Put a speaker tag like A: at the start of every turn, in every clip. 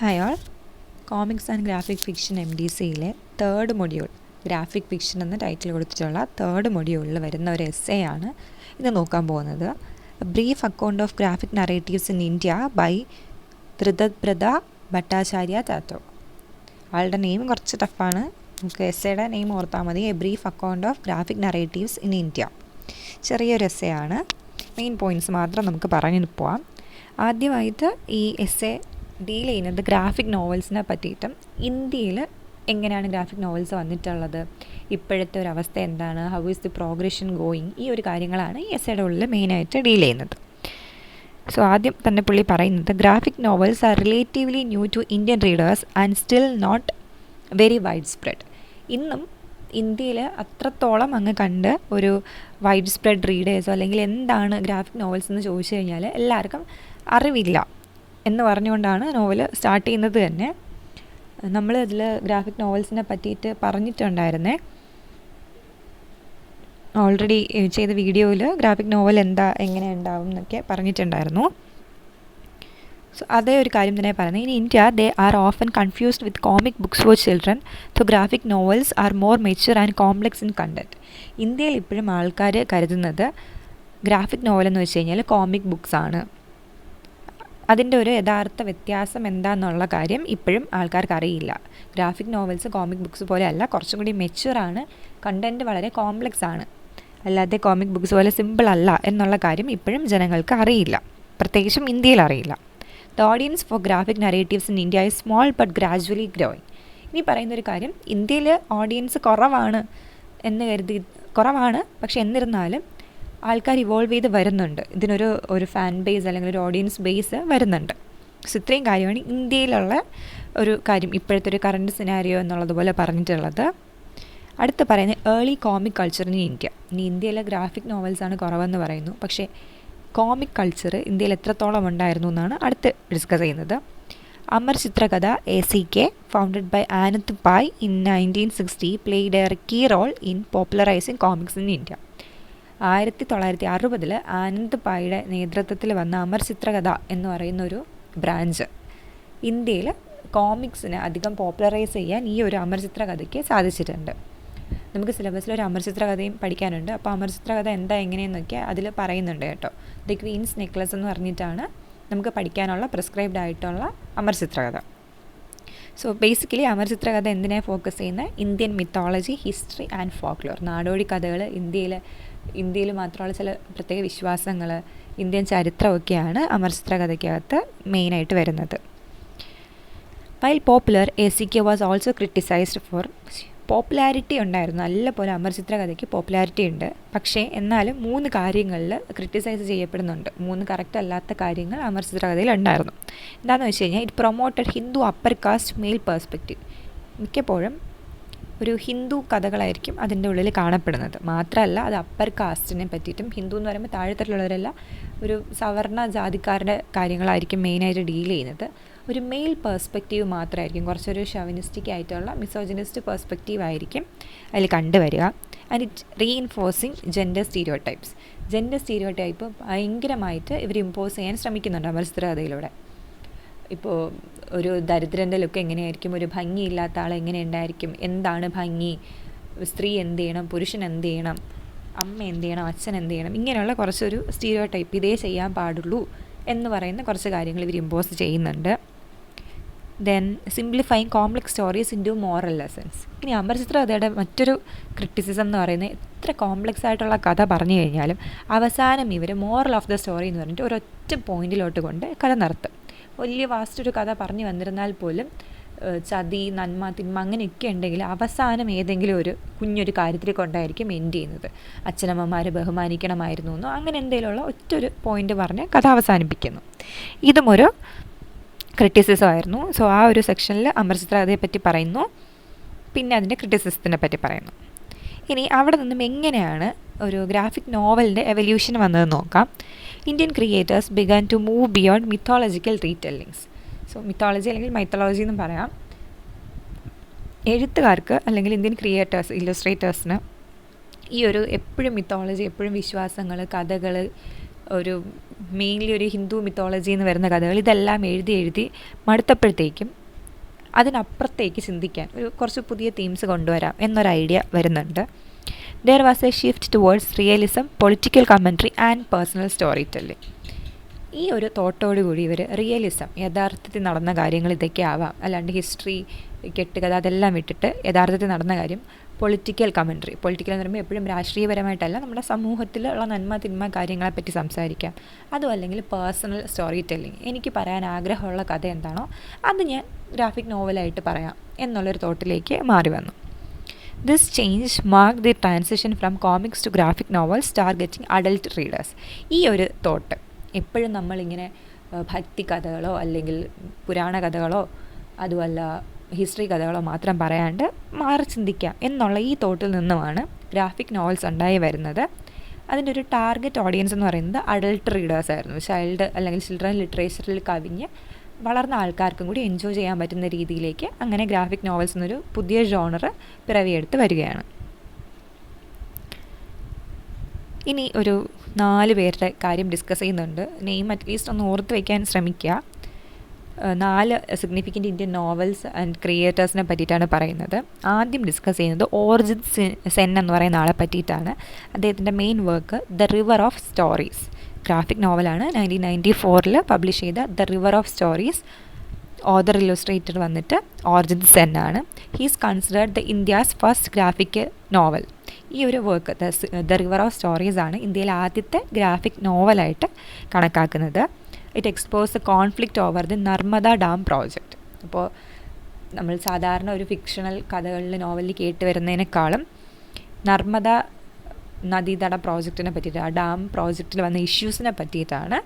A: Hi all, comics and graphic fiction MDCയിലെ third module graphic fiction എന്ന title കൊടുത്തിട്ടുള്ള third മൊഡ്യൂളിൽ വരുന്ന ഒരു എസ്സേ ആണ് ഇത് നോക്കാൻ പോകുന്നത്. Brief account of graphic narratives in India by Dhritabrata Bhattacharya Tato. ആളുടെ നെയിം കുറച്ച് ടഫാണ്, നമുക്ക് എസ്സേയുടെ നെയിം ഓർത്താൽ മതി. A brief account of graphic narratives in India. ചെറിയൊരു എസ്സേ ആണ്, മെയിൻ പോയിൻറ്റ്സ് മാത്രം നമുക്ക് പറഞ്ഞു പോവാം. ആദ്യമായിട്ട് ഈ എസ്സേ ഡീൽ ചെയ്യുന്നത് ഗ്രാഫിക് നോവൽസിനെ പറ്റിയിട്ടും ഇന്ത്യയിൽ എങ്ങനെയാണ് ഗ്രാഫിക് നോവൽസ് വന്നിട്ടുള്ളത്, ഇപ്പോഴത്തെ ഒരു അവസ്ഥ എന്താണ്, how is the progression going, ഈ ഒരു കാര്യങ്ങളാണ് ഈ എസ്സേയുടെ ഉള്ളിൽ മെയിനായിട്ട് ഡീൽ ചെയ്യുന്നത്. സോ ആദ്യം തന്നെ പുള്ളി പറയുന്നത് graphic novels are relatively new to Indian readers and still not very wide spread. ഇന്നും ഇന്ത്യയിൽ അത്രത്തോളം അങ്ങ് കണ്ട് ഒരു വൈഡ് സ്പ്രെഡ് റീഡേഴ്സോ അല്ലെങ്കിൽ എന്താണ് ഗ്രാഫിക് നോവൽസ് എന്ന് ചോദിച്ചു കഴിഞ്ഞാൽ എല്ലാവർക്കും അറിവില്ല എന്ന് പറഞ്ഞുകൊണ്ടാണ് നോവൽ സ്റ്റാർട്ട് ചെയ്യുന്നത് തന്നെ. നമ്മൾ ഇതിൽ ഗ്രാഫിക് നോവൽസിനെ പറ്റിയിട്ട് പറഞ്ഞിട്ടുണ്ടായിരുന്നേ, ഓൾറെഡി ചെയ്ത വീഡിയോയിൽ ഗ്രാഫിക് നോവൽ എങ്ങനെ ഉണ്ടാവും എന്നൊക്കെ പറഞ്ഞിട്ടുണ്ടായിരുന്നു. സോ അതേ ഒരു കാര്യം തന്നെ പറയുന്നത്. In India they are often confused with comic books for children, so graphic novels are more mature and complex in content. ഇന്ത്യയിൽ ഇപ്പോഴും ആൾക്കാർ കരുതുന്നത് ഗ്രാഫിക് നോവൽ എന്ന് വെച്ച് കഴിഞ്ഞാൽ കോമിക് ബുക്സ് ആണ്. അതിൻ്റെ ഒരു യഥാർത്ഥ വ്യത്യാസം എന്താണെന്നുള്ള കാര്യം ഇപ്പോഴും ആൾക്കാർക്ക് അറിയില്ല. ഗ്രാഫിക് നോവൽസ് കോമിക് ബുക്സ് പോലെ അല്ല, കുറച്ചും കൂടി മെച്യൂറാണ്, കണ്ടൻറ്റ് വളരെ കോംപ്ലെക്സ് ആണ്, അല്ലാതെ കോമിക് ബുക്സ് പോലെ സിമ്പിൾ അല്ല എന്നുള്ള കാര്യം ഇപ്പോഴും ജനങ്ങൾക്ക് അറിയില്ല, പ്രത്യേകിച്ചും ഇന്ത്യയിൽ അറിയില്ല. The audience for graphic narratives in India is small but gradually growing. ഇനി പറയുന്നൊരു കാര്യം, ഇന്ത്യയിൽ ഓഡിയൻസ് കുറവാണ്, പക്ഷെ എന്നിരുന്നാലും ആൾക്കാർ ഇവോൾവ് ചെയ്ത് വരുന്നുണ്ട്, ഇതിനൊരു ഫാൻ ബേസ് അല്ലെങ്കിൽ ഒരു ഓഡിയൻസ് ബേസ് വരുന്നുണ്ട്. സോ ഇത്രയും കാര്യമാണ് ഇന്ത്യയിലുള്ള ഒരു കാര്യം, ഇപ്പോഴത്തെ ഒരു കറണ്ട് സിനാരിയോ എന്നുള്ളതുപോലെ പറഞ്ഞിട്ടുള്ളത്. അടുത്ത് പറയുന്നത് early comic culture in India. ഇനി ഇന്ത്യയിലെ ഗ്രാഫിക് നോവൽസാണ് കുറവെന്ന് പറയുന്നു, പക്ഷേ കോമിക് കൾച്ചർ ഇന്ത്യയിൽ എത്രത്തോളം ഉണ്ടായിരുന്നു എന്നാണ് അടുത്ത് ഡിസ്കസ് ചെയ്യുന്നത്. Amar Chitra Katha ACK founded by Anand Pai in 1960 played a key role in popularising comics in India. 1960 Anand പായുടെ നേതൃത്വത്തിൽ വന്ന അമർ ചിത്രകഥ എന്ന് പറയുന്നൊരു ബ്രാഞ്ച് ഇന്ത്യയിൽ കോമിക്സിനെ അധികം പോപ്പുലറൈസ് ചെയ്യാൻ ഈ ഒരു അമർ ചിത്രകഥയ്ക്ക് സാധിച്ചിട്ടുണ്ട്. നമുക്ക് സിലബസിൽ ഒരു അമർ ചിത്രകഥയും പഠിക്കാനുണ്ട്. അപ്പോൾ അമർ ചിത്രകഥ എങ്ങനെയെന്നൊക്കെ അതിൽ പറയുന്നുണ്ട് കേട്ടോ. ദി ക്വീൻസ് നെക്ലസ് എന്ന് പറഞ്ഞിട്ടാണ് നമുക്ക് പഠിക്കാനുള്ള പ്രിസ്ക്രൈബ്ഡ് ആയിട്ടുള്ള അമർ ചിത്രകഥ. സോ ബേസിക്കലി അമർ ചിത്രകഥ എന്തിനെ ഫോക്കസ് ചെയ്യുന്നത്? Indian mythology, history and folklore, നാടോടി കഥകൾ, ഇന്ത്യയിൽ മാത്രമുള്ള ചില പ്രത്യേക വിശ്വാസങ്ങൾ, ഇന്ത്യൻ ചരിത്രമൊക്കെയാണ് അമർ ചിത്രകഥയ്ക്കകത്ത് മെയിനായിട്ട് വരുന്നത്. While popular, ACK was also criticized for popularity ഉണ്ടായിരുന്നു, നല്ലപോലെ അമർ ചിത്രകഥയ്ക്ക് പോപ്പുലാരിറ്റി ഉണ്ട്. പക്ഷേ എന്നാലും 3 കാര്യങ്ങളിൽ ക്രിട്ടിസൈസ് ചെയ്യപ്പെടുന്നുണ്ട്. 3 കറക്റ്റ് അല്ലാത്ത കാര്യങ്ങൾ അമർ ചിത്രകഥയിൽ ഉണ്ടായിരുന്നു. എന്താണെന്ന് വെച്ച് കഴിഞ്ഞാൽ, it promoted Hindu upper caste male perspective. മിക്കപ്പോഴും ഒരു ഹിന്ദു കഥകളായിരിക്കും അതിൻ്റെ ഉള്ളിൽ കാണപ്പെടുന്നത്. മാത്രമല്ല അത് അപ്പർ കാസ്റ്റിനെ പറ്റിയിട്ടും, ഹിന്ദു എന്ന് പറയുമ്പോൾ താഴെത്തട്ടിലുള്ളവരല്ല, ഒരു സവർണ ജാതിക്കാരുടെ കാര്യങ്ങളായിരിക്കും മെയിനായിട്ട് ഡീൽ ചെയ്യുന്നത്. ഒരു മെയിൽ പേഴ്സ്പെക്റ്റീവ് മാത്രമായിരിക്കും, കുറച്ചൊരു ഷവനിസ്റ്റിക് ആയിട്ടുള്ള മിസോജിനിസ്റ്റ് പേഴ്സ്പെക്റ്റീവ് ആയിരിക്കും അതിൽ കണ്ടുവരിക. And it reinforcing gender stereotype ഭയങ്കരമായിട്ട് ഇവർ ഇമ്പോസ് ചെയ്യാൻ ശ്രമിക്കുന്നുണ്ട് അമർ ചിത്രകഥയിലൂടെ. ഇപ്പോൾ ഒരു ദരിദ്രൻ്റെ ലുക്ക് എങ്ങനെയായിരിക്കും, ഒരു ഭംഗിയില്ലാത്ത ആൾ എങ്ങനെ ഉണ്ടായിരിക്കും, എന്താണ് ഭംഗി, സ്ത്രീ എന്ത് ചെയ്യണം, പുരുഷൻ എന്ത് ചെയ്യണം, അമ്മ എന്ത് ചെയ്യണം, അച്ഛൻ എന്ത് ചെയ്യണം, ഇങ്ങനെയുള്ള കുറച്ചൊരു സ്റ്റീരിയോടൈപ്പ്, ഇതേ ചെയ്യാൻ പാടുള്ളൂ എന്ന് പറയുന്ന കുറച്ച് കാര്യങ്ങൾ ഇവർ ഇമ്പോസ് ചെയ്യുന്നുണ്ട്. Then simplifying complex stories into moral lessons. ഇനി അമർ ചിത്രകഥയുടെ മറ്റൊരു ക്രിറ്റിസിസം എന്ന് പറയുന്നത്, എത്ര കോംപ്ലക്സ് ആയിട്ടുള്ള കഥ പറഞ്ഞു കഴിഞ്ഞാലും അവസാനം ഇവർ മോറൽ ഓഫ് ദ സ്റ്റോറി എന്ന് പറഞ്ഞിട്ട് ഒരൊറ്റ പോയിന്റിലോട്ട് കൊണ്ട് കഥ നിർത്തും. വലിയ വാസ്റ്റ് ഒരു കഥ പറഞ്ഞു വന്നിരുന്നാൽ പോലും ചതി, നന്മ, തിന്മ അങ്ങനെയൊക്കെ ഉണ്ടെങ്കിൽ അവസാനം ഏതെങ്കിലും ഒരു കുഞ്ഞൊരു കാര്യത്തിൽ കൊണ്ടായിരിക്കും എൻഡ് ചെയ്യുന്നത്. അച്ഛനമ്മമാരെ ബഹുമാനിക്കണമായിരുന്നു എന്നോ അങ്ങനെ എന്തെങ്കിലുമുള്ള ഒറ്റൊരു പോയിന്റ് പറഞ്ഞ് കഥ അവസാനിപ്പിക്കുന്നു. ഇതും ഒരു ക്രിറ്റിസിസം ആയിരുന്നു. സോ ആ ഒരു സെക്ഷനിൽ അമർ ചിത്രകഥയെ പറ്റി പറയുന്നു, പിന്നെ അതിൻ്റെ ക്രിറ്റിസിസത്തിനെ പറ്റി പറയുന്നു. ഇനി അവിടെ നിന്നും എങ്ങനെയാണ് ഒരു ഗ്രാഫിക് നോവലിൻ്റെ എവല്യൂഷൻ വന്നതെന്ന് നോക്കാം. Indian creators began to move beyond mythological retellings. So mythology അല്ലെങ്കിൽ മൈത്തോളജി എന്നും പറയാം. എഴുത്തുകാർക്ക് അല്ലെങ്കിൽ ഇന്ത്യൻ ക്രിയേറ്റേഴ്സ്, ഇല്ലസ്ട്രേറ്റേഴ്സിന് ഈ ഒരു എപ്പോഴും മിത്തോളജി, എപ്പോഴും വിശ്വാസങ്ങൾ, കഥകൾ, ഒരു മെയിൻലി ഒരു ഹിന്ദു മിത്തോളജിയിൽ നിന്ന് വരുന്ന കഥകൾ, ഇതെല്ലാം എഴുതി മടുത്തപ്പോഴത്തേക്കും അതിനപ്പുറത്തേക്ക് ചിന്തിക്കാൻ കുറച്ച് പുതിയ തീംസ് കൊണ്ടുവരാം എന്നൊരു ഐഡിയ വരുന്നുണ്ട്. There was a shift towards realism, political commentary and personal storytelling. ഈ ഒരു തോട്ടോടുകൂടി ഇവർ റിയലിസം, യഥാർത്ഥത്തിൽ നടന്ന കാര്യങ്ങൾ ഇതൊക്കെ ആവാം, അല്ലാണ്ട് ഹിസ്റ്ററി കെട്ടുകഥ അതെല്ലാം വിട്ടിട്ട് യഥാർത്ഥത്തിൽ നടന്ന കാര്യം, പൊളിറ്റിക്കൽ കമൻട്രി. പൊളിറ്റിക്കൽ എന്ന് പറയുമ്പോൾ എപ്പോഴും രാഷ്ട്രീയപരമായിട്ടല്ല, നമ്മുടെ സമൂഹത്തിലുള്ള നന്മ തിന്മ കാര്യങ്ങളെപ്പറ്റി സംസാരിക്കാം. അതും അല്ലെങ്കിൽ പേഴ്സണൽ സ്റ്റോറി ടെല്ലിങ്, എനിക്ക് പറയാൻ ആഗ്രഹമുള്ള കഥ എന്താണോ അത് ഞാൻ ഗ്രാഫിക് നോവലായിട്ട് പറയാം എന്നുള്ളൊരു തോട്ടിലേക്ക് മാറി വന്നു. This change marked the transition from comics to graphic novels targeting adult readers. ഈ ഒരു തോട്ട് എപ്പോഴും നമ്മളിങ്ങനെ ഭക്തി കഥകളോ അല്ലെങ്കിൽ പുരാണ കഥകളോ അതുമല്ല ഹിസ്റ്ററി കഥകളോ മാത്രം പറയാണ്ട് മാറി ചിന്തിക്കാം എന്നുള്ള ഈ തോട്ടിൽ നിന്നുമാണ് ഗ്രാഫിക് നോവൽസ് ഉണ്ടായി വരുന്നത്. അതിൻ്റെ ഒരു ടാർഗറ്റ് ഓഡിയൻസ് എന്ന് പറയുന്നത് അഡൾട്ട് റീഡേഴ്സ് ആയിരുന്നു. ചൈൽഡ് അല്ലെങ്കിൽ ചിൽഡ്രൻ ലിറ്ററേച്ചറിൽ കവിഞ്ഞ് വളർന്ന ആൾക്കാർക്കും കൂടി എൻജോയ് ചെയ്യാൻ പറ്റുന്ന രീതിയിലേക്ക് അങ്ങനെ ഗ്രാഫിക് നോവൽസ് എന്നൊരു പുതിയ ജോണർ പിറവിയെടുത്ത് വരികയാണ്. ഇനി ഒരു 4 പേരുടെ കാര്യം ഡിസ്കസ് ചെയ്യുന്നുണ്ട്. നെയിം അറ്റ്ലീസ്റ്റ് ഒന്ന് ഓർത്ത് വയ്ക്കാൻ ശ്രമിക്കുക. 4 സിഗ്നിഫിക്കൻറ്റ് ഇന്ത്യൻ നോവൽസ് ആൻഡ് ക്രിയേറ്റേഴ്സിനെ പറ്റിയിട്ടാണ് പറയുന്നത്. ആദ്യം ഡിസ്കസ് ചെയ്യുന്നത് ഓർജിത് സെൻ എന്ന് പറയുന്ന ആളെ പറ്റിയിട്ടാണ്. അദ്ദേഹത്തിൻ്റെ main work the river of stories, graphic നോവലാണ്. 1994 പബ്ലിഷ് ചെയ്ത the river of stories. Author illustrator വന്നിട്ട് ഓർജിത് സെൻ ആണ്. He's considered the India's first graphic novel. ഈ ഒരു work the river of stories ആണ് ഇന്ത്യയിലെ ആദ്യത്തെ ഗ്രാഫിക് നോവലായിട്ട് കണക്കാക്കുന്നത്. It expose the conflict over the Narmada dam project. അപ്പോൾ നമ്മൾ സാധാരണ ഒരു ഫിക്ഷണൽ കഥകളിൽ നോവലിൽ കേട്ട് വരുന്നതിനേക്കാളും നർമ്മദ നദീതട പ്രോജക്റ്റിനെ പറ്റിയിട്ട്, ആ ഡാം പ്രോജക്റ്റിൽ വന്ന ഇഷ്യൂസിനെ പറ്റിയിട്ടാണ്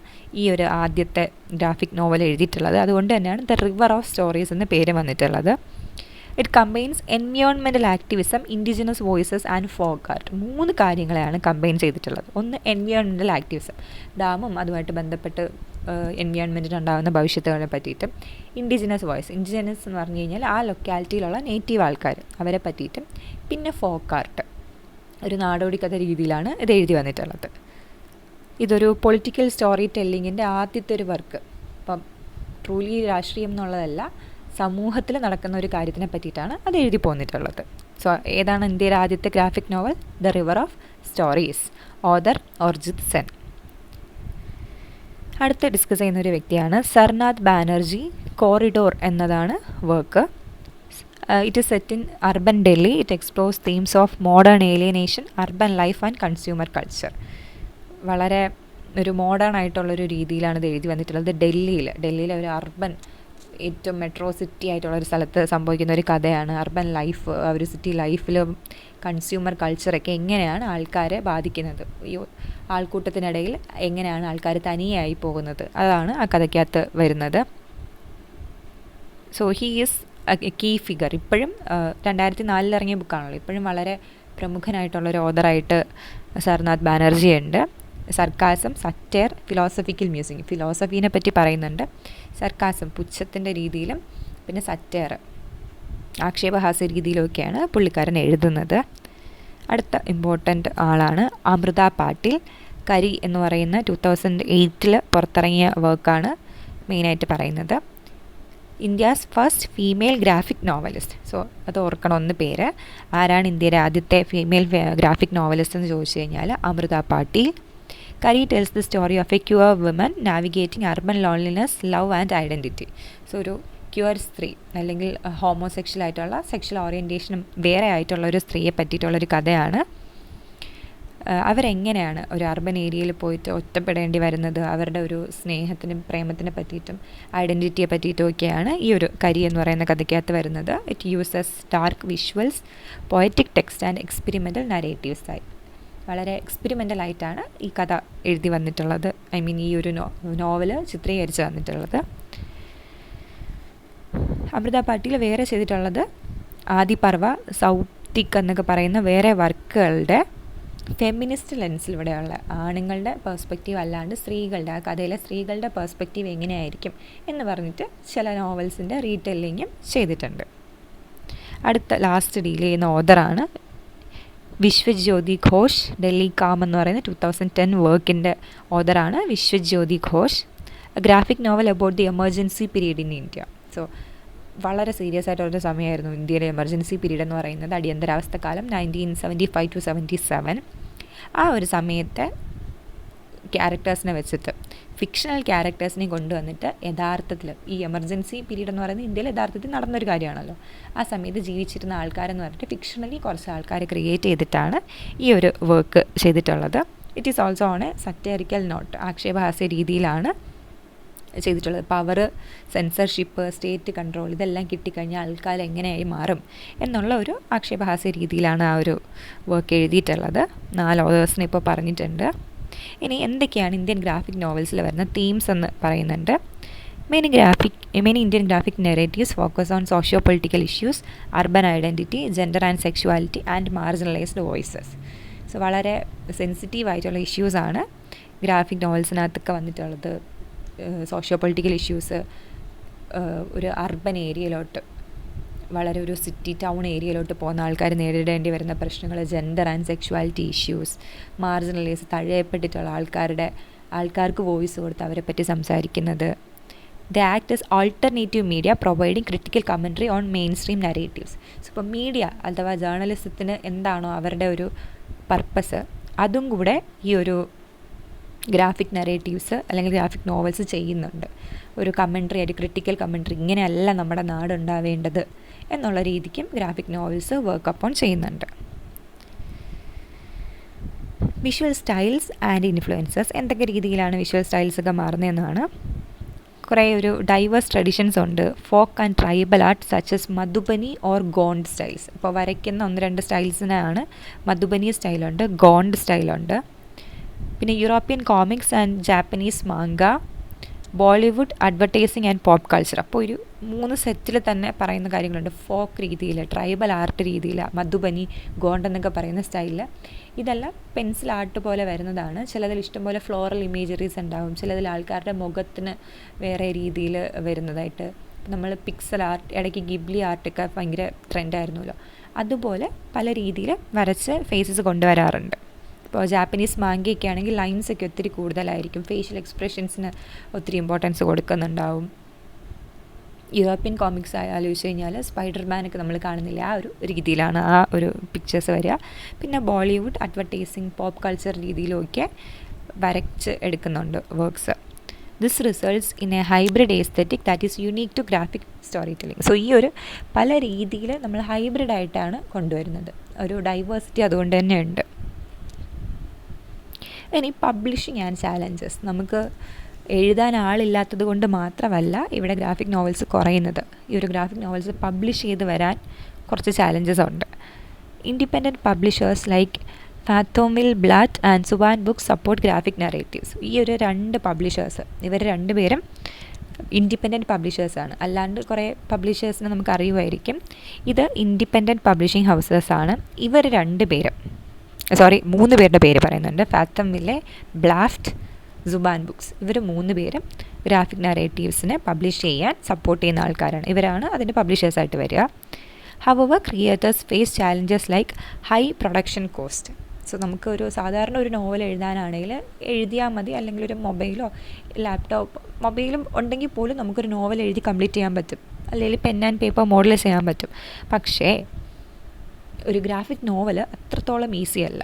A: ഈ ഒരു ആദ്യത്തെ ഗ്രാഫിക് നോവൽ എഴുതിയിട്ടുള്ളത്. അതുകൊണ്ട് തന്നെയാണ് ദ റിവർ ഓഫ് സ്റ്റോറീസ് എന്ന പേര് വന്നിട്ടുള്ളത്. It combines environmental activism, indigenous voices and folk art. 3 കാര്യങ്ങളെയാണ് കമ്പൈൻ ചെയ്തിട്ടുള്ളത്. ഒന്ന് എൻവയോൺമെൻറ്റൽ ആക്ടിവിസം, ഡാമും അതുമായിട്ട് ബന്ധപ്പെട്ട് എൻവയോൺമെൻറ്റിനുണ്ടാകുന്ന ഭവിഷ്യത്തുകളെ പറ്റിയിട്ടും. ഇൻഡിജിനസ് വോയിസ്, ഇൻഡിജിനസ് എന്ന് പറഞ്ഞു കഴിഞ്ഞാൽ ആ ലൊക്കാലിറ്റിയിലുള്ള നേറ്റീവ് ആൾക്കാർ, അവരെ പറ്റിയിട്ടും. പിന്നെ ഫോക്ക് ആർട്ട്, ഒരു നാടോടി കഥ രീതിയിലാണ് ഇത് എഴുതി വന്നിട്ടുള്ളത്. ഇതൊരു പൊളിറ്റിക്കൽ സ്റ്റോറി ടെല്ലിങ്ങിൻ്റെ ആദ്യത്തെ ഒരു വർക്ക്. ഇപ്പം ട്രൂലി രാഷ്ട്രീയം എന്നുള്ളതല്ല, സമൂഹത്തിൽ നടക്കുന്ന ഒരു കാര്യത്തിനെ പറ്റിയിട്ടാണ് അത് എഴുതി പോന്നിട്ടുള്ളത്. സോ ഏതാണ് ഇന്ത്യയിലെ ആദ്യത്തെ graphic novel? The river of stories, author Orijit Sen. അടുത്ത് ഡിസ്കസ് ചെയ്യുന്ന ഒരു വ്യക്തിയാണ് സർനാഥ് ബാനർജി. കോറിഡോർ എന്നതാണ് work. It is set in urban Delhi. It explores themes of modern alienation, urban life and consumer culture. വളരെ ഒരു മോഡേൺ ആയിട്ടുള്ളൊരു രീതിയിലാണ് ഇത് എഴുതി വന്നിട്ടുള്ളത്. ഡൽഹിയിലെ ഒരു അർബൻ, ഏറ്റവും മെട്രോ സിറ്റി ആയിട്ടുള്ളൊരു സ്ഥലത്ത് സംഭവിക്കുന്ന ഒരു കഥയാണ്. അർബൻ ലൈഫ്, ഒരു സിറ്റി ലൈഫിൽ കൺസ്യൂമർ കൾച്ചറൊക്കെ എങ്ങനെയാണ് ആൾക്കാരെ ബാധിക്കുന്നത്, ഈ ആൾക്കൂട്ടത്തിനിടയിൽ എങ്ങനെയാണ് ആൾക്കാർ തനിയായി പോകുന്നത്, അതാണ് ആ കഥയ്ക്കകത്ത് വരുന്നത്. So he is key figure. ഇപ്പോഴും 2004 ഇറങ്ങിയ ബുക്കാണല്ലോ, ഇപ്പോഴും വളരെ പ്രമുഖനായിട്ടുള്ളൊരു ഓതറായിട്ട് സർനാഥ് ബാനർജി ഉണ്ട്. സർക്കാസം, സറ്റയർ, ഫിലോസഫിക്കൽ മ്യൂസിക്, ഫിലോസഫീനെ പറ്റി പറയുന്നുണ്ട്. സർക്കാസം പുച്ഛത്തിൻ്റെ രീതിയിലും പിന്നെ സറ്റയർ ആക്ഷേപഹാസ്യ രീതിയിലൊക്കെയാണ് പുള്ളിക്കാരൻ എഴുതുന്നത്. അടുത്ത ഇമ്പോർട്ടൻ്റ് ആളാണ് അമൃത പാട്ടീൽ. കരി എന്ന് പറയുന്ന 2008 പുറത്തിറങ്ങിയ വർക്കാണ് മെയിനായിട്ട് പറയുന്നത്. India's first female graphic novelist. So അത് ഓർക്കണം, ഒന്ന് പേര്. ആരാണ് ഇന്ത്യയിലെ ആദ്യത്തെ ഫീമെയിൽ ഗ്രാഫിക് നോവലിസ്റ്റ് എന്ന് ചോദിച്ചു കഴിഞ്ഞാൽ Amruta Patil. Kari tells the story of a queer woman navigating urban loneliness, love and identity. So ഒരു ക്യൂർ സ്ത്രീ അല്ലെങ്കിൽ ഹോമോസെക്ഷൽ ആയിട്ടുള്ള സെക്ഷൽ ഓറിയൻറ്റേഷനും വേറെ ആയിട്ടുള്ള ഒരു സ്ത്രീയെ പറ്റിയിട്ടുള്ളൊരു കഥയാണ്. അവരെങ്ങനെയാണ് ഒരു അർബൻ ഏരിയയിൽ പോയിട്ട് ഒറ്റപ്പെടേണ്ടി വരുന്നത്, അവരുടെ ഒരു സ്നേഹത്തിനും പ്രേമത്തിനെ പറ്റിയിട്ടും ഐഡൻറ്റിറ്റിയെ പറ്റിയിട്ടും ഒക്കെയാണ് ഈ ഒരു കരി എന്ന് പറയുന്ന കഥയ്ക്കകത്ത് വരുന്നത്. It uses dark visuals, poetic text and experimental narratives ആയി. വളരെ എക്സ്പെരിമെൻ്റലായിട്ടാണ് ഈ കഥ എഴുതി വന്നിട്ടുള്ളത്. ഐ മീൻ ഈ ഒരു നോവല് ചിത്രീകരിച്ച് വന്നിട്ടുള്ളത്. അമൃത പാട്ടീൽ വേറെ ചെയ്തിട്ടുള്ളത് ആദിപർവ, സൗത്തിക് എന്നൊക്കെ പറയുന്ന വേറെ വർക്കുകളുടെ ഫെമിനിസ്റ്റ് ലെൻസിൽ ഇവിടെയുള്ള ആണുങ്ങളുടെ പേഴ്സ്പെക്റ്റീവ് അല്ലാണ്ട് സ്ത്രീകളുടെ, ആ കഥയിലെ സ്ത്രീകളുടെ പേഴ്സ്പെക്റ്റീവ് എങ്ങനെയായിരിക്കും എന്ന് പറഞ്ഞിട്ട് ചില നോവൽസിൻ്റെ റീടെല്ലിങ്ങും ചെയ്തിട്ടുണ്ട്. അടുത്ത ലാസ്റ്റ് ഡീൽ ചെയ്യുന്ന ഓതറാണ് വിശ്വജ്യോതി ഘോഷ്, ഡൽഹി കാം എന്ന് പറയുന്ന 2010 വർക്കിൻ്റെ ഓതറാണ് Vishwajyoti Ghosh. Graphic novel about the emergency period in India. So വളരെ സീരിയസ് ആയിട്ടുള്ളൊരു സമയമായിരുന്നു ഇന്ത്യയിലെ എമർജൻസി പീരീഡ് എന്ന് പറയുന്നത്, അടിയന്തരാവസ്ഥ കാലം 1975 to 77. ആ ഒരു സമയത്തെ ക്യാരക്ടേഴ്സിനെ വെച്ചിട്ട് ഫിക്ഷണൽ ക്യാരക്ടേഴ്സിനെ കൊണ്ടുവന്നിട്ട് യഥാർത്ഥത്തിൽ ഈ എമർജൻസി പീരീഡ് എന്ന് പറയുന്നത് ഇന്ത്യയിൽ യഥാർത്ഥത്തിൽ നടന്നൊരു കാര്യമാണല്ലോ. ആ സമയത്ത് ജീവിച്ചിരുന്ന ആൾക്കാരെന്ന് പറഞ്ഞിട്ട് ഫിക്ഷണലി കുറച്ച് ആൾക്കാരെ ക്രിയേറ്റ് ചെയ്തിട്ടാണ് ഈ ഒരു വർക്ക് ചെയ്തിട്ടുള്ളത്. It is also on a satirical note, ആക്ഷേപഹാസ്യ രീതിയിലാണ് ചെയ്തിട്ടുള്ളത്. പവർ, സെൻസർഷിപ്പ്, സ്റ്റേറ്റ് കൺട്രോൾ ഇതെല്ലാം കിട്ടിക്കഴിഞ്ഞാൽ ആൾക്കാർ എങ്ങനെയായി മാറും എന്നുള്ള ഒരു ആക്ഷേപഹാസ്യ രീതിയിലാണ് ആ ഒരു വർക്ക് എഴുതിയിട്ടുള്ളത്. 4 ഓതേഴ്സിനെ ഇപ്പോൾ പറഞ്ഞിട്ടുണ്ട്. ഇനി എന്തൊക്കെയാണ് ഇന്ത്യൻ ഗ്രാഫിക് നോവൽസിൽ വരുന്ന തീംസ് എന്ന് പറയുന്നുണ്ട്. Main Indian graphic narratives focus on socio political issues, urban identity, gender and sexuality and marginalised voices. So വളരെ സെൻസിറ്റീവായിട്ടുള്ള ഇഷ്യൂസാണ് ഗ്രാഫിക് നോവൽസിനകത്തൊക്കെ വന്നിട്ടുള്ളത്. സോഷ്യോ പൊളിറ്റിക്കൽ ഇഷ്യൂസ്, ഒരു അർബൻ ഏരിയയിലോട്ട്, വളരെ ഒരു സിറ്റി ടൗൺ ഏരിയയിലോട്ട് പോകുന്ന ആൾക്കാർ നേരിടേണ്ടി വരുന്ന പ്രശ്നങ്ങൾ, gender and sexuality issues, marginalise തഴയപ്പെട്ടിട്ടുള്ള ആൾക്കാർക്ക് വോയിസ് കൊടുത്ത് അവരെ പറ്റി സംസാരിക്കുന്നത്. The act is alternative media providing critical commentary on mainstream narratives. So ഇപ്പോൾ മീഡിയ അഥവാ ജേർണലിസത്തിന് എന്താണോ അവരുടെ ഒരു പർപ്പസ്, അതും കൂടെ ഈ ഒരു ഗ്രാഫിക് നറേറ്റീവ്സ് അല്ലെങ്കിൽ ഗ്രാഫിക് നോവൽസ് ചെയ്യുന്നുണ്ട്. ഒരു കമൻട്രി ആയിട്ട്, ക്രിട്ടിക്കൽ കമൻട്രി, ഇങ്ങനെയല്ല നമ്മുടെ നാടുണ്ടാവേണ്ടത് എന്നുള്ള രീതിക്കും ഗ്രാഫിക് നോവൽസ് വർക്ക് അപ്പോൺ ചെയ്യുന്നുണ്ട്. Visual styles and influences. എന്തൊക്കെ രീതിയിലാണ് വിഷ്വൽ സ്റ്റൈൽസൊക്കെ മാറുന്നതെന്നാണ്. കുറേ ഒരു ഡൈവേഴ്സ് ട്രഡീഷൻസ് ഉണ്ട്. Folk and tribal art such as Madhubani or Gond styles. ഇപ്പോൾ വരയ്ക്കുന്ന 1-2 സ്റ്റൈൽസിനാണ് മധുബനി സ്റ്റൈലുണ്ട്, ഗോണ്ട് സ്റ്റൈലുണ്ട്. പിന്നെ European comics and Japanese manga, Bollywood, advertising and pop culture. അപ്പോൾ ഒരു 3 സെറ്റിൽ തന്നെ പറയുന്ന കാര്യങ്ങളുണ്ട്. ഫോക്ക് രീതിയിൽ, ട്രൈബൽ ആർട്ട് രീതിയിൽ, മധുബനി, ഗോണ്ട് എന്നൊക്കെ പറയുന്ന സ്റ്റൈലിൽ. ഇതെല്ലാം പെൻസിൽ ആർട്ട് പോലെ വരുന്നതാണ്. ചിലതിൽ ഇഷ്ടംപോലെ ഫ്ലോറൽ ഇമേജറീസ് ഉണ്ടാവും, ചിലതിൽ ആൾക്കാരുടെ മുഖത്തിന് വേറെ രീതിയിൽ വരുന്നതായിട്ട്. നമ്മൾ പിക്സൽ ആർട്ട്, ഇടയ്ക്ക് ഗിബ്ലി ആർട്ടൊക്കെ ഭയങ്കര ട്രെൻഡായിരുന്നല്ലോ, അതുപോലെ പല രീതിയിൽ വരച്ച് ഫേസസ് കൊണ്ടുവരാറുണ്ട്. ഇപ്പോൾ ജാപ്പനീസ് മാങ്കയൊക്കെ ആണെങ്കിൽ ലൈൻസൊക്കെ ഒത്തിരി കൂടുതലായിരിക്കും, ഫേഷ്യൽ എക്സ്പ്രഷൻസിന് ഒത്തിരി ഇമ്പോർട്ടൻസ് കൊടുക്കുന്നുണ്ടാവും. യൂറോപ്യൻ കോമിക്സ് ആലോചിച്ച് കഴിഞ്ഞാൽ സ്പൈഡർമാനൊക്കെ നമ്മൾ കാണുന്നില്ല, ആ ഒരു രീതിയിലാണ് ആ ഒരു പിക്ചേഴ്സ് വരിക. പിന്നെ ബോളിവുഡ്, അഡ്വർടൈസിങ്, പോപ്പ് കൾച്ചർ രീതിയിലൊക്കെ വരച്ച് എടുക്കുന്നുണ്ട് works. This results in a hybrid aesthetic that is unique to graphic story telling. So ഈ ഒരു പല രീതിയിൽ നമ്മൾ ഹൈബ്രിഡായിട്ടാണ് കൊണ്ടുവരുന്നത്. ഒരു ഡൈവേഴ്സിറ്റി അതുകൊണ്ട് തന്നെ ഉണ്ട്. ഇനി പബ്ലിഷിങ് ആൻഡ് ചാലഞ്ചസ്. നമുക്ക് എഴുതാൻ ആളില്ലാത്തത് കൊണ്ട് മാത്രമല്ല ഇവിടെ ഗ്രാഫിക് നോവൽസ് കുറയുന്നത്. ഈ ഒരു ഗ്രാഫിക് നോവൽസ് പബ്ലിഷ് ചെയ്ത് വരാൻ കുറച്ച് ചാലഞ്ചസ് ഉണ്ട്. Independent publishers like Phantomville Blaft and Zubaan books support graphic narratives. ഈ ഒരു 2 പബ്ലിഷേഴ്സ്, ഇവർ 2 പേരും ഇൻഡിപെൻഡൻറ്റ് പബ്ലിഷേഴ്സാണ്. അല്ലാണ്ട് കുറേ പബ്ലിഷേഴ്സിനെ നമുക്ക് അറിയുമായിരിക്കും. ഇത് ഇൻഡിപെൻഡൻറ്റ് പബ്ലിഷിംഗ് ഹൗസസാണ്. ഇവർ 3 പേരുടെ പേര് പറയുന്നുണ്ട്. ഫാത്തമിലെ, ബ്ലാഫ്റ്റ്, സുബാൻ ബുക്സ്. ഇവർ 3 പേരും ഗ്രാഫിക് നറേറ്റീവ്സിനെ പബ്ലിഷ് ചെയ്യാൻ സപ്പോർട്ട് ചെയ്യുന്ന ആൾക്കാരാണ്. ഇവരാണ് അതിൻ്റെ പബ്ലിഷേഴ്സായിട്ട് വരിക. However creators face challenges like high production cost. So നമുക്ക് ഒരു സാധാരണ ഒരു നോവൽ എഴുതാനാണെങ്കിൽ എഴുതിയാൽ മതി, അല്ലെങ്കിൽ ഒരു മൊബൈലോ ലാപ്ടോപ്പ്, മൊബൈലും ഉണ്ടെങ്കിൽ പോലും നമുക്കൊരു നോവൽ എഴുതി കംപ്ലീറ്റ് ചെയ്യാൻ പറ്റും, അല്ലെങ്കിൽ പെൻ ആൻഡ് പേപ്പർ മോഡലൈസ് ചെയ്യാൻ പറ്റും. പക്ഷേ ഒരു ഗ്രാഫിക് നോവൽ അത്രത്തോളം ഈസി അല്ല.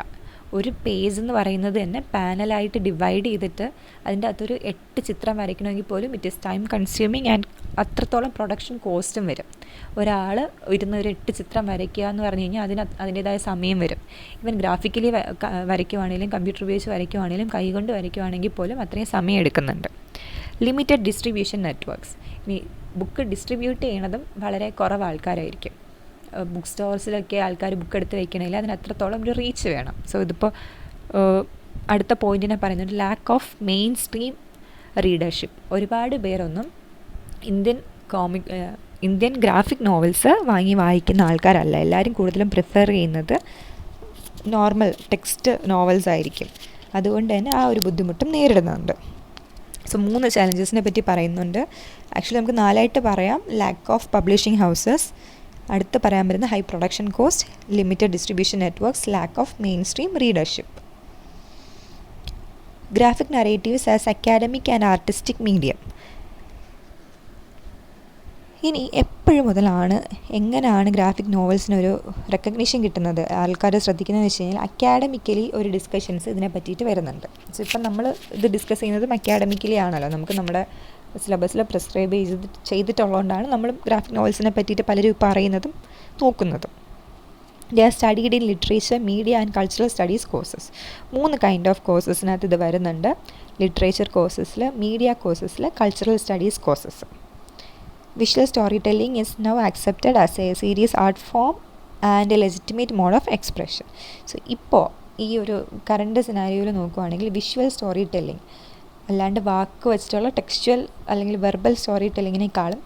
A: ഒരു പേജ് എന്ന് പറയുന്നത് തന്നെ പാനലായിട്ട് ഡിവൈഡ് ചെയ്തിട്ട് അതിൻ്റെ അകത്തൊരു 8 ചിത്രം വരയ്ക്കണമെങ്കിൽ പോലും it is time consuming and അത്രത്തോളം പ്രൊഡക്ഷൻ കോസ്റ്റും വരും. ഒരാൾ ഇരുന്ന് ഒരു 8 ചിത്രം വരയ്ക്കുക എന്ന് പറഞ്ഞു കഴിഞ്ഞാൽ അതിൻ്റേതായ സമയം വരും. ഈവൻ ഗ്രാഫിക്കലി വരയ്ക്കുവാണെങ്കിലും കമ്പ്യൂട്ടർ ഉപയോഗിച്ച് വരയ്ക്കുവാണെങ്കിലും കൈകൊണ്ട് വരയ്ക്കുവാണെങ്കിൽ പോലും അത്രയും സമയം എടുക്കുന്നുണ്ട്. Limited distribution networks. ഇനി ബുക്ക് ഡിസ്ട്രിബ്യൂട്ട് ചെയ്യണതും വളരെ കുറവ് ആൾക്കാരായിരിക്കും. ബുക്ക് സ്റ്റോഴ്സിലൊക്കെ ആൾക്കാർ ബുക്ക് എടുത്ത് വയ്ക്കണമെങ്കിൽ അതിന് അത്രത്തോളം ഒരു റീച്ച് വേണം. സോ ഇതിപ്പോൾ അടുത്ത പോയിൻറ്റിനെ പറയുന്നത് lack of main stream readership. ഒരുപാട് പേരൊന്നും ഇന്ത്യൻ ഗ്രാഫിക് നോവൽസ് വായിക്കുന്ന ആൾക്കാരല്ല. എല്ലാവരും കൂടുതലും പ്രിഫർ ചെയ്യുന്നത് നോർമൽ ടെക്സ്റ്റ് നോവൽസ് ആയിരിക്കും. അതുകൊണ്ട് തന്നെ ആ ഒരു ബുദ്ധിമുട്ടും നേരിടുന്നുണ്ട്. സോ 3 ചാലഞ്ചസിനെ പറ്റി പറയുന്നുണ്ട്. ആക്ച്വലി നമുക്ക് 4 പറയാം. ലാക്ക് ഓഫ് പബ്ലിഷിംഗ് ഹൗസസ്, അടുത്ത് പറയാൻ പറ്റുന്ന high production cost, limited distribution networks, lack of main stream readership. Graphic narratives as academic and artistic medium. ഇനി എപ്പോഴും മുതലാണ് എങ്ങനെയാണ് ഗ്രാഫിക് നോവൽസിനൊരു റെക്കഗ്നീഷൻ കിട്ടുന്നത്, ആൾക്കാർ ശ്രദ്ധിക്കുന്നതെന്ന് വെച്ച് കഴിഞ്ഞാൽ അക്കാഡമിക്കലി ഒരു ഡിസ്കഷൻസ് ഇതിനെ പറ്റിയിട്ട് വരുന്നുണ്ട്. സോ ഇപ്പം നമ്മൾ ഇത് ഡിസ്കസ് ചെയ്യുന്നതും അക്കാഡമിക്കലി ആണല്ലോ, നമുക്ക് നമ്മുടെ സിലബസിൽ പ്രിസ്ക്രൈബ് ചെയ്തിട്ടുള്ളതുകൊണ്ടാണ് നമ്മൾ ഗ്രാഫിക് നോവൽസിനെ പറ്റിയിട്ട് പലരും ഇപ്പോൾ അറിയുന്നതും നോക്കുന്നതും. They are studied in literature, media and cultural studies courses. 3 kind of കോഴ്സസിനകത്ത് ഇത് വരുന്നുണ്ട്. ലിറ്ററേച്ചർ കോഴ്സസിൽ, മീഡിയ കോഴ്സസിൽ, cultural studies courses. Visual storytelling is now accepted as a serious art form and a legitimate mode of expression. So ഇപ്പോൾ ഈ ഒരു current സിനാരിയോയിൽ നോക്കുകയാണെങ്കിൽ visual story telling അല്ലാണ്ട് വാക്ക് വെച്ചിട്ടുള്ള ടെക്സ്ച്വൽ അല്ലെങ്കിൽ വെർബൽ സ്റ്റോറി ടെല്ലിങ്ങിനേക്കാളും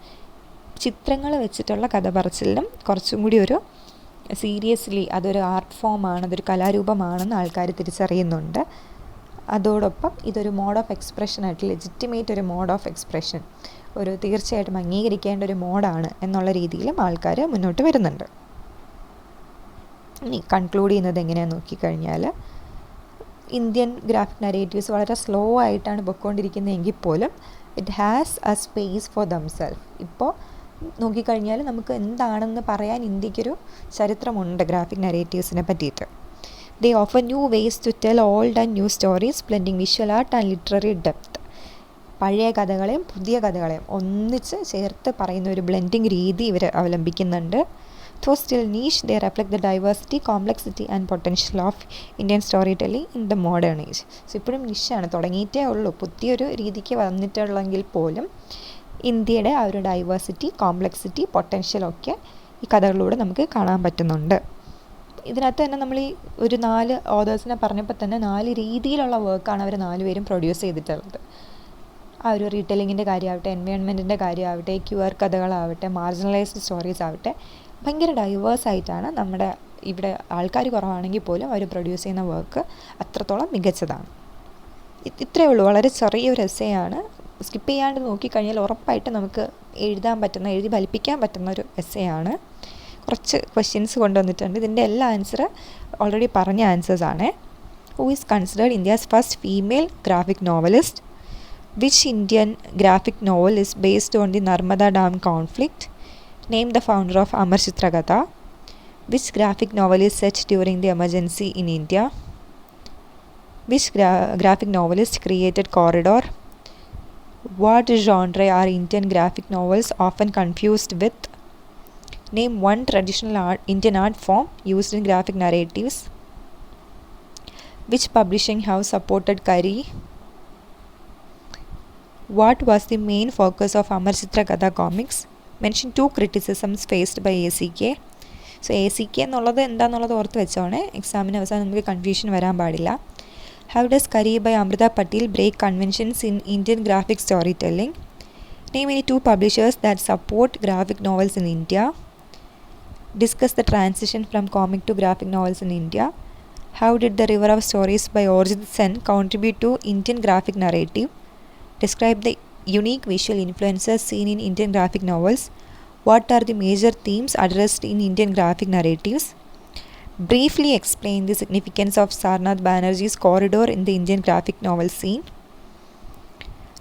A: ചിത്രങ്ങൾ വെച്ചിട്ടുള്ള കഥ പറച്ചിലിനും കുറച്ചും കൂടി ഒരു സീരിയസ്ലി അതൊരു ആർട്ട് ഫോമാണ്, അതൊരു കലാരൂപമാണെന്ന് ആൾക്കാർ തിരിച്ചറിയുന്നുണ്ട്. അതോടൊപ്പം ഇതൊരു മോഡ് ഓഫ് എക്സ്പ്രഷനായിട്ട്, ലെജിറ്റിമേറ്റ് ഒരു മോഡ് ഓഫ് എക്സ്പ്രഷൻ, ഒരു തീർച്ചയായിട്ടും അംഗീകരിക്കേണ്ട ഒരു മോഡാണ് എന്നുള്ള രീതിയിലും ആൾക്കാർ മുന്നോട്ട് വരുന്നുണ്ട്. ഇനി കൺക്ലൂഡ് ചെയ്യുന്നത് എങ്ങനെയാണെന്ന് നോക്കിക്കഴിഞ്ഞാൽ, ഇന്ത്യൻ ഗ്രാഫിക് നരേറ്റീവ്സ് വളരെ സ്ലോ ആയിട്ടാണ് പൊയ്ക്കൊണ്ടിരിക്കുന്നതെങ്കിൽ പോലും it has A space four themself. ഇപ്പോൾ നോക്കിക്കഴിഞ്ഞാൽ നമുക്ക് എന്താണെന്ന് പറയാൻ ഇന്ത്യക്കൊരു ചരിത്രമുണ്ട് ഗ്രാഫിക് നരേറ്റീവ്സിനെ പറ്റിയിട്ട്. They offer new ways to tell old and new stories, blending visual art and literary depth. പഴയ കഥകളെയും പുതിയ കഥകളെയും ഒന്നിച്ച് ചേർത്ത് പറയുന്ന ഒരു ബ്ലെൻഡിങ് രീതി ഇവർ അവലംബിക്കുന്നുണ്ട്. Though still niche, they reflect the diversity, complexity and potential of Indian storytelling in the modern age. So ഇപ്പോഴും നിഷാണ്, തുടങ്ങിയിട്ടേ ഉള്ളൂ, പുതിയൊരു രീതിക്ക് വന്നിട്ടുള്ളെങ്കിൽ പോലും ഇന്ത്യയുടെ ആ ഒരു ഡൈവേഴ്സിറ്റി, കോംപ്ലക്സിറ്റി, പൊട്ടൻഷ്യലൊക്കെ ഈ കഥകളിലൂടെ നമുക്ക് കാണാൻ പറ്റുന്നുണ്ട്. ഇതിനകത്ത് തന്നെ നമ്മൾ ഈ ഒരു 4 ഓതേഴ്സിനെ പറഞ്ഞപ്പോൾ തന്നെ 4 രീതിയിലുള്ള വർക്കാണ് അവർ 4 പേരും പ്രൊഡ്യൂസ് ചെയ്തിട്ടുള്ളത്. ആ ഒരു റീറ്റെല്ലിങ്ങിൻ്റെ കാര്യമാവട്ടെ, എൻവയോൺമെൻറ്റിൻ്റെ കാര്യമാവട്ടെ, ക്യൂആർ കഥകളാവട്ടെ, മാർജിനലൈസ്ഡ് സ്റ്റോറീസ് ആവട്ടെ, ഭയങ്കര ഡൈവേഴ്സായിട്ടാണ് നമ്മുടെ ഇവിടെ ആൾക്കാർ കുറവാണെങ്കിൽ പോലും അവർ പ്രൊഡ്യൂസ് ചെയ്യുന്ന വർക്ക് അത്രത്തോളം മികച്ചതാണ്. ഇത്രയേ ഉള്ളൂ, വളരെ ചെറിയൊരു എസ്സേയാണ്. സ്കിപ്പ് ചെയ്യാണ്ട് നോക്കിക്കഴിഞ്ഞാൽ ഉറപ്പായിട്ട് നമുക്ക് എഴുതാൻ പറ്റുന്ന, എഴുതി ഫലിപ്പിക്കാൻ പറ്റുന്ന ഒരു എസ്സേയാണ്. കുറച്ച് ക്വസ്റ്റ്യൻസ് കൊണ്ടുവന്നിട്ടുണ്ട്. ഇതിൻ്റെ എല്ലാ ആൻസർ ഓൾറെഡി പറഞ്ഞ ആൻസേഴ്സാണ്. Who is considered India's first female graphic novelist? Which Indian graphic novel is based on the Narmada dam conflict? Name the founder of Amar Chitra Katha? Which graphic novel is set during the Emergency in India? Which graphic novelist created corridor? What genre are Indian graphic novels often confused with? Name one traditional Indian art form used in graphic narratives. Which publishing house supported Kari? What was the main focus of Amar Chitrakatha comics? Mention 2 criticisms faced by ACK. So ACK എന്നുള്ളത് എന്താണെന്നുള്ളത് ഓർത്ത് വെച്ചോണേ, എക്സാമിന് അവസാനം നമുക്ക് confusion വരാൻ പാടില്ല. How does Kari by Amrita Patil break conventions in Indian graphic storytelling? Name any 2 publishers that support graphic novels in India. Discuss the transition from comic to graphic novels in India. How did The River of Stories by Orjit Sen contribute to Indian graphic narrative? Describe the unique visual influences seen in Indian graphic novels. What are the major themes addressed in Indian graphic narratives? Briefly explain the significance of Sarnath Banerjee's corridor in the Indian graphic novel scene.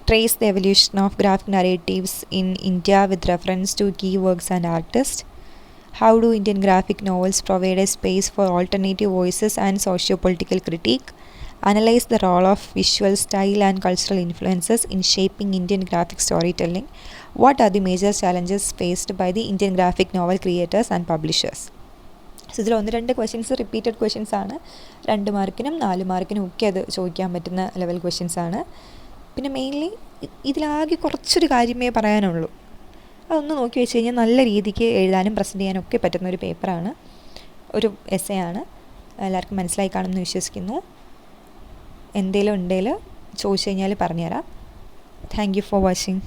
A: Trace the evolution of graphic narratives in India with reference to key works and artists. How do Indian graphic novels provide a space for alternative voices and socio-political critique? Analyze the role of visual style and cultural influences in shaping Indian graphic storytelling. What are the major challenges faced by the Indian graphic novel creators and publishers? So ഇതിൽ 1-2 questions repeated questions ആണ്. 2 മാർക്കിനും 4 മാർക്കിനും ഒക്കെ അത് ചോദിക്കാൻ പറ്റുന്ന level questions ആണ്. പിന്നെ mainly ഇതിലാകെ കുറച്ചൊരു കാര്യമേ പറയാനുള്ളൂ. അതൊന്ന് നോക്കി വെച്ച് കഴിഞ്ഞാൽ നല്ല രീതിക്ക് എഴുതാനും പ്രസൻറ്റ് ചെയ്യാനും ഒക്കെ പറ്റുന്ന ഒരു പേപ്പറാണ്, ഒരു എസ്സേ ആണ്. എല്ലാവർക്കും മനസ്സിലായി കാണുമെന്ന് വിശ്വസിക്കുന്നു. എന്തെങ്കിലും ഉണ്ടെങ്കിൽ ചോദിച്ചു കഴിഞ്ഞാൽ പറഞ്ഞുതരാം. Thank you for watching.